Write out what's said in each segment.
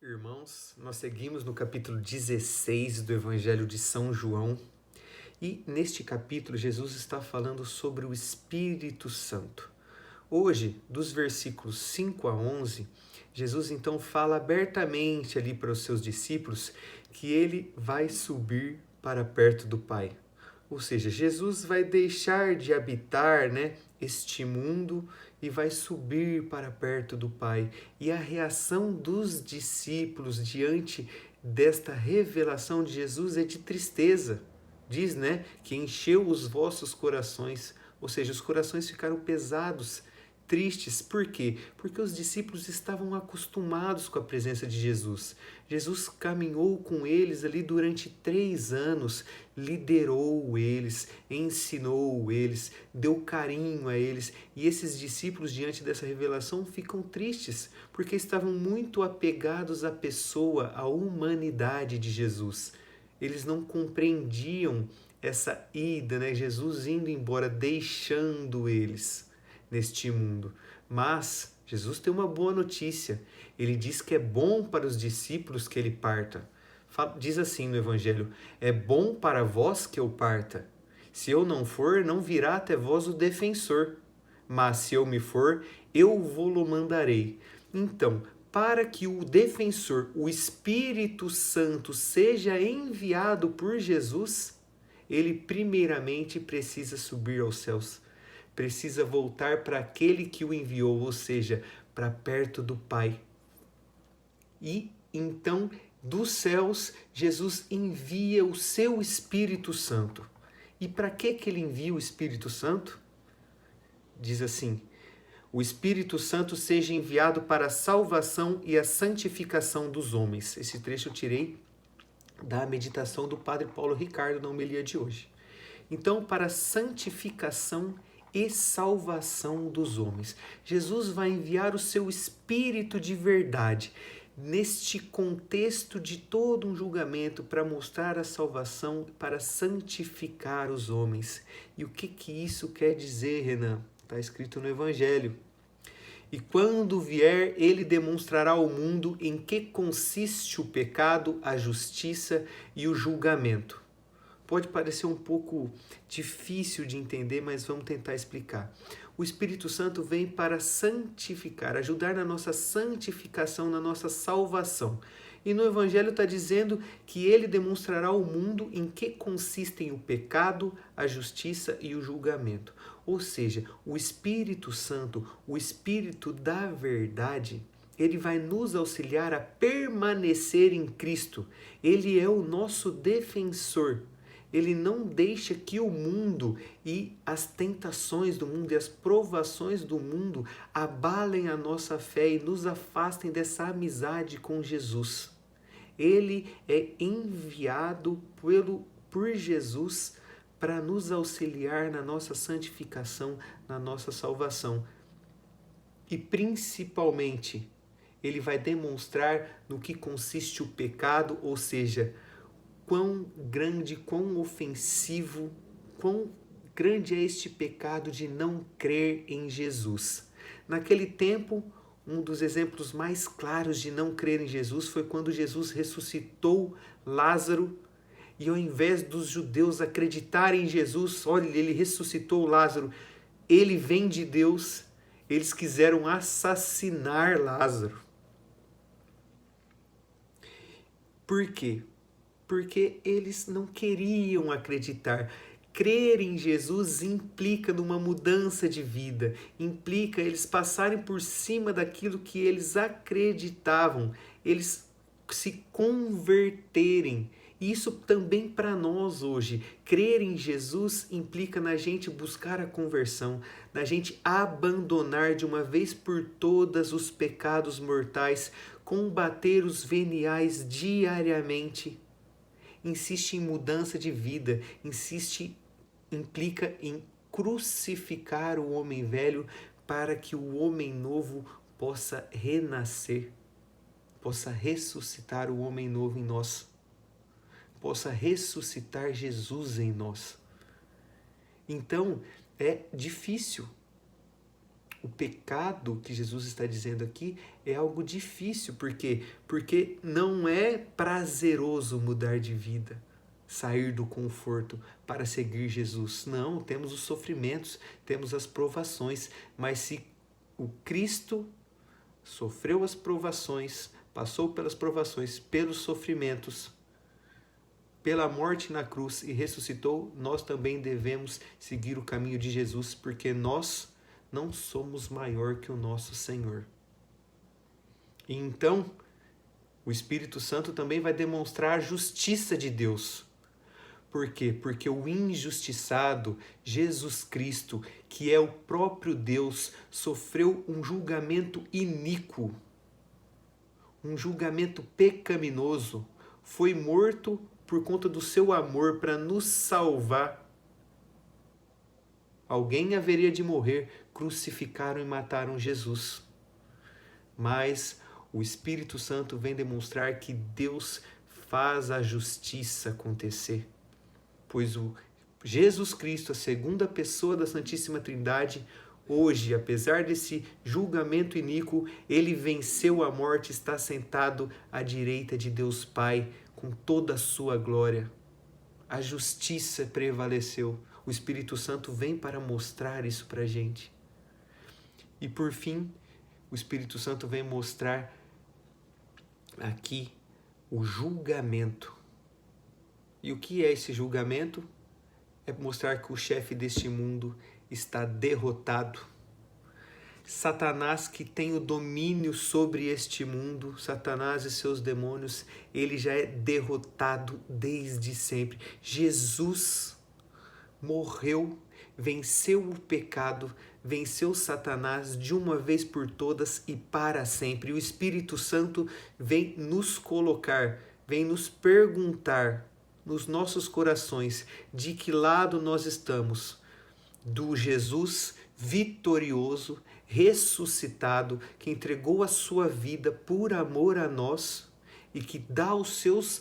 Irmãos, nós seguimos no capítulo 16 do Evangelho de São João e neste capítulo Jesus está falando sobre o Espírito Santo. Hoje, dos versículos 5 a 11, Jesus então fala abertamente ali para os seus discípulos que ele vai subir para perto do Pai. Ou seja, Jesus vai deixar de habitar, este mundo e vai subir para perto do Pai. E a reação dos discípulos diante desta revelação de Jesus é de tristeza. Diz, que encheu os vossos corações, ou seja, os corações ficaram pesados, tristes. Por quê? Porque os discípulos estavam acostumados com a presença de Jesus. Jesus caminhou com eles ali durante 3 anos, liderou eles, ensinou eles, deu carinho a eles. E esses discípulos, diante dessa revelação, ficam tristes, porque estavam muito apegados à pessoa, à humanidade de Jesus. Eles não compreendiam essa ida, Jesus indo embora, deixando eles neste mundo. Mas Jesus tem uma boa notícia. Ele diz que é bom para os discípulos que ele parta. Diz assim no Evangelho: é bom para vós que eu parta. Se eu não for, não virá até vós o defensor. Mas se eu me for, eu vou-lo mandarei. Então, para que o defensor, o Espírito Santo, seja enviado por Jesus, ele primeiramente precisa subir aos céus. Precisa voltar para aquele que o enviou, ou seja, para perto do Pai. E então, dos céus, Jesus envia o seu Espírito Santo. E para que ele envia o Espírito Santo? Diz assim: o Espírito Santo seja enviado para a salvação e a santificação dos homens. Esse trecho eu tirei da meditação do Padre Paulo Ricardo na homilia de hoje. Então, para a santificação e salvação dos homens, Jesus vai enviar o seu Espírito de verdade neste contexto de todo um julgamento para mostrar a salvação, para santificar os homens. E o que isso quer dizer, Renan? Está escrito no Evangelho. E quando vier, ele demonstrará ao mundo em que consiste o pecado, a justiça e o julgamento. Pode parecer um pouco difícil de entender, mas vamos tentar explicar. O Espírito Santo vem para santificar, ajudar na nossa santificação, na nossa salvação. E no Evangelho está dizendo que ele demonstrará ao mundo em que consistem o pecado, a justiça e o julgamento. Ou seja, o Espírito Santo, o Espírito da verdade, ele vai nos auxiliar a permanecer em Cristo. Ele é o nosso defensor. Ele não deixa que o mundo e as tentações do mundo e as provações do mundo abalem a nossa fé e nos afastem dessa amizade com Jesus. Ele é enviado por Jesus para nos auxiliar na nossa santificação, na nossa salvação. E principalmente, ele vai demonstrar no que consiste o pecado, ou seja, quão grande, quão ofensivo, quão grande é este pecado de não crer em Jesus. Naquele tempo, um dos exemplos mais claros de não crer em Jesus foi quando Jesus ressuscitou Lázaro e ao invés dos judeus acreditarem em Jesus, olha, ele ressuscitou Lázaro, ele vem de Deus, eles quiseram assassinar Lázaro. Por quê? Porque eles não queriam acreditar. Crer em Jesus implica numa mudança de vida, implica eles passarem por cima daquilo que eles acreditavam, eles se converterem. Isso também para nós hoje. Crer em Jesus implica na gente buscar a conversão, na gente abandonar de uma vez por todas os pecados mortais, combater os veniais diariamente. Insiste em mudança de vida, implica em crucificar o homem velho para que o homem novo possa renascer, possa ressuscitar o homem novo em nós, possa ressuscitar Jesus em nós. Então, é difícil. O pecado que Jesus está dizendo aqui é algo difícil. Por quê? Porque não é prazeroso mudar de vida, sair do conforto para seguir Jesus. Não, temos os sofrimentos, temos as provações, mas se o Cristo sofreu as provações, passou pelas provações, pelos sofrimentos, pela morte na cruz e ressuscitou, nós também devemos seguir o caminho de Jesus, porque nós não somos maior que o nosso Senhor. E então, o Espírito Santo também vai demonstrar a justiça de Deus. Por quê? Porque o injustiçado, Jesus Cristo, que é o próprio Deus, sofreu um julgamento iníquo, um julgamento pecaminoso, foi morto por conta do seu amor para nos salvar. Alguém haveria de morrer, crucificaram e mataram Jesus. Mas o Espírito Santo vem demonstrar que Deus faz a justiça acontecer. Pois o Jesus Cristo, a segunda pessoa da Santíssima Trindade, hoje, apesar desse julgamento iníquo, ele venceu a morte, está sentado à direita de Deus Pai, com toda a sua glória. A justiça prevaleceu. O Espírito Santo vem para mostrar isso para a gente. E por fim, o Espírito Santo vem mostrar aqui o julgamento. E o que é esse julgamento? É mostrar que o chefe deste mundo está derrotado. Satanás, que tem o domínio sobre este mundo, Satanás e seus demônios, ele já é derrotado desde sempre. Jesus morreu, venceu o pecado, venceu Satanás de uma vez por todas e para sempre. E o Espírito Santo vem nos colocar, vem nos perguntar nos nossos corações de que lado nós estamos. Do Jesus vitorioso, ressuscitado, que entregou a sua vida por amor a nós e que dá os seus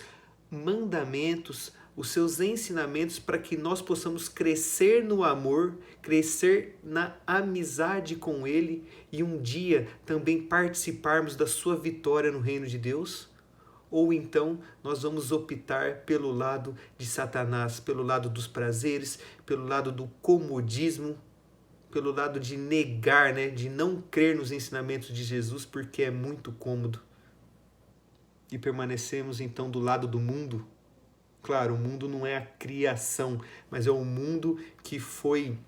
mandamentos, os seus ensinamentos para que nós possamos crescer no amor, crescer na amizade com Ele e um dia também participarmos da sua vitória no reino de Deus? Ou então nós vamos optar pelo lado de Satanás, pelo lado dos prazeres, pelo lado do comodismo, pelo lado de negar, de não crer nos ensinamentos de Jesus porque é muito cômodo. E permanecemos então do lado do mundo. Claro, o mundo não é a criação, mas é o mundo que foi,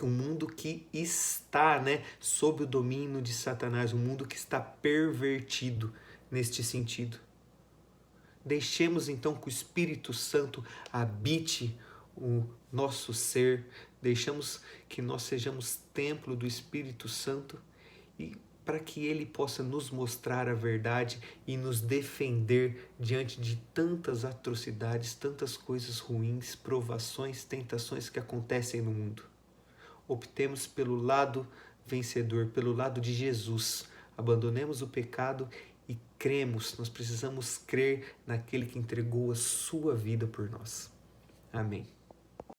um mundo que está, sob o domínio de Satanás, um mundo que está pervertido neste sentido. Deixemos então que o Espírito Santo habite o nosso ser, deixamos que nós sejamos templo do Espírito Santo e para que Ele possa nos mostrar a verdade e nos defender diante de tantas atrocidades, tantas coisas ruins, provações, tentações que acontecem no mundo. Optemos pelo lado vencedor, pelo lado de Jesus. Abandonemos o pecado e cremos, nós precisamos crer naquele que entregou a sua vida por nós. Amém.